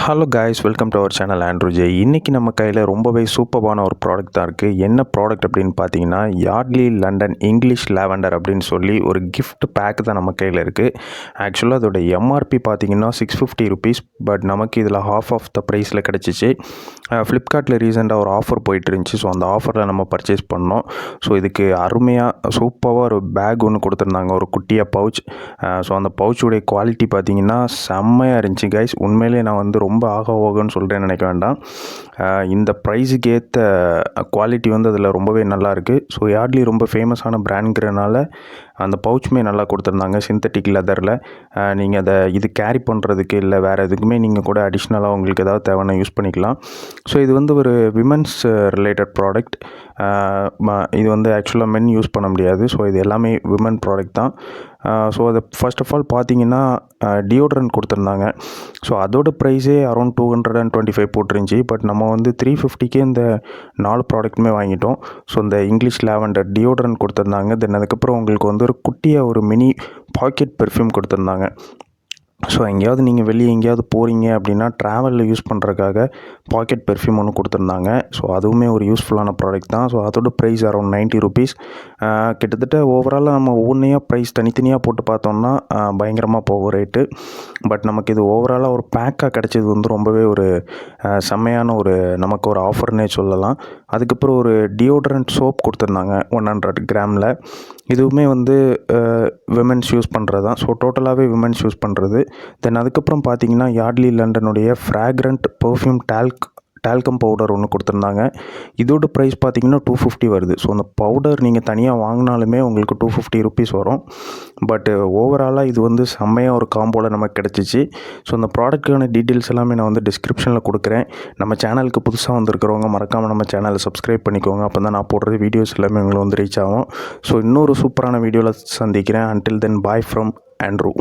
Hello guys, welcome to our channel Andrew J. இன்றைக்கி நம்ம கையில் ரொம்பவே சூப்பரான ஒரு ப்ராடக்ட் தான் இருக்குது. என்ன ப்ராடக்ட் அப்படின்னு பார்த்தீங்கன்னா, யார்ட்லி லண்டன் இங்கிலீஷ் லாவெண்டர் அப்படின்னு சொல்லி ஒரு கிஃப்ட் பேக் தான் நம்ம கையில் இருக்குது. ஆக்சுவலாக அதோட எம்ஆர்பி பார்த்தீங்கன்னா ₹650. பட் நமக்கு இதில் ஹாஃப் ஆஃப் த ப்ரைஸில் கிடச்சிச்சு. ஃப்ளிப்கார்ட்டில் ரீசெண்டாக ஒரு ஆஃபர் போயிட்டு இருந்துச்சு. ஸோ அந்த ஆஃபரில் நம்ம பர்ச்சேஸ் பண்ணோம். ஸோ இதுக்கு அருமையாக சூப்பராக ஒரு பேக் ஒன்று கொடுத்துருந்தாங்க, ஒரு குட்டியாக பவுச். ஸோ அந்த பவுச்சுடைய குவாலிட்டி பார்த்தீங்கன்னா செம்மையாக இருந்துச்சு கைஸ். உண்மையிலே நான் வந்து ரொம்ப ஓகேன்னு சொல்கிறேன்னு நினைக்க வேண்டாம். இந்த ப்ரைஸுக்கு ஏற்ற குவாலிட்டி வந்து அதில் ரொம்பவே நல்லாயிருக்கு. ஸோ யார்ட்லி ரொம்ப ஃபேமஸான பிராண்ட்ங்கிறனால அந்த பவுச்சுமே நல்லா கொடுத்துருந்தாங்க, சிந்தட்டிக் லெதரில். நீங்கள் அதை இது கேரி பண்ணுறதுக்கு இல்லை வேறு எதுக்குமே நீங்கள் கூட அடிஷ்னலாக உங்களுக்கு ஏதாவது தேவைன்னா யூஸ் பண்ணிக்கலாம். ஸோ இது வந்து ஒரு விமென்ஸ் ரிலேட்டட் ப்ராடக்ட். இது வந்து ஆக்சுவலாக மென் யூஸ் பண்ண முடியாது. ஸோ இது எல்லாமே விமன் ப்ராடக்ட் தான். ஸோ அதை ஃபர்ஸ்ட் ஆஃப் ஆல் பார்த்தீங்கன்னா டியோட்ரண்ட் கொடுத்துருந்தாங்க. ஸோ அதோட ப்ரைஸே அரௌண்ட் 225 போட்டிருந்துச்சி. பட் நம்ம வந்து 350க்கே இந்த 4 ப்ராடக்ட்டுமே வாங்கிட்டோம். ஸோ இந்த இங்கிலீஷ் லாவெண்டர் டியோட்ரண்ட் கொடுத்துருந்தாங்க. தென் அதுக்கப்புறம் உங்களுக்கு வந்து ஒரு குட்டியாக ஒரு மினி பாக்கெட் பெர்ஃப்யூம் கொடுத்துருந்தாங்க. ஸோ எங்கேயாவது நீங்கள் வெளியே எங்கேயாவது போகிறீங்க அப்படின்னா ட்ராவலில் யூஸ் பண்ணுறதுக்காக பாக்கெட் பெர்ஃப்யூம் ஒன்று கொடுத்துருந்தாங்க. ஸோ அதுவுமே ஒரு யூஸ்ஃபுல்லான ப்ராடக்ட் தான். ஸோ அதோட ப்ரைஸ் அரௌண்ட் ₹90. கிட்டத்தட்ட ஓவராலாக நம்ம ஒவ்வொன்றையாக ப்ரைஸ் தனித்தனியாக போட்டு பார்த்தோம்னா பயங்கரமாக போகும் ரேட்டு. பட் நமக்கு இது ஓவராலாக ஒரு பேக்காக கிடச்சது வந்து ரொம்பவே ஒரு செம்மையான ஒரு நமக்கு ஒரு ஆஃபர்னே சொல்லலாம். அதுக்கப்புறம் ஒரு டியோட்ரண்ட் சோப் கொடுத்துருந்தாங்க 100 கிராமில். இதுவுமே வந்து விமென்ஸ் யூஸ் பண்ணுறது தான். ஸோ டோட்டலாகவே விமென்ஸ் யூஸ் பண்ணுறது. தென் அதுக்கப்புறம் பார்த்தீங்கன்னா யார்ட்லி லண்டனுடைய ஃப்ராக்ரண்ட் பெர்ஃப்யூம் டால்கம் பவுடர் ஒன்று கொடுத்துருந்தாங்க. இதோட ப்ரைஸ் பார்த்தீங்கன்னா $250 வருது. ஸோ அந்த பவுடர் நீங்கள் தனியாக வாங்கினாலுமே உங்களுக்கு ₹250 வரும். பட் ஓவராலாக இது வந்து செம்மையாக ஒரு காம்போவில் நமக்கு கிடச்சிச்சு. ஸோ அந்த ப்ராடக்ட்டுக்கான டீட்டெயில்ஸ் எல்லாமே நான் வந்து டிஸ்கிரிப்ஷனில் கொடுக்குறேன். நம்ம சேனலுக்கு புதுசாக வந்திருக்கிறவங்க மறக்காமல் நம்ம சேனலை சப்ஸ்கிரைப் பண்ணிக்கோங்க. அப்போ தான் நான் போடுற வீடியோஸ் எல்லாமே உங்களுக்கு வந்து ரீச் ஆகும். ஸோ இன்னொரு சூப்பரான வீடியோவில் சந்திக்கிறேன். Until then bye from Andrew.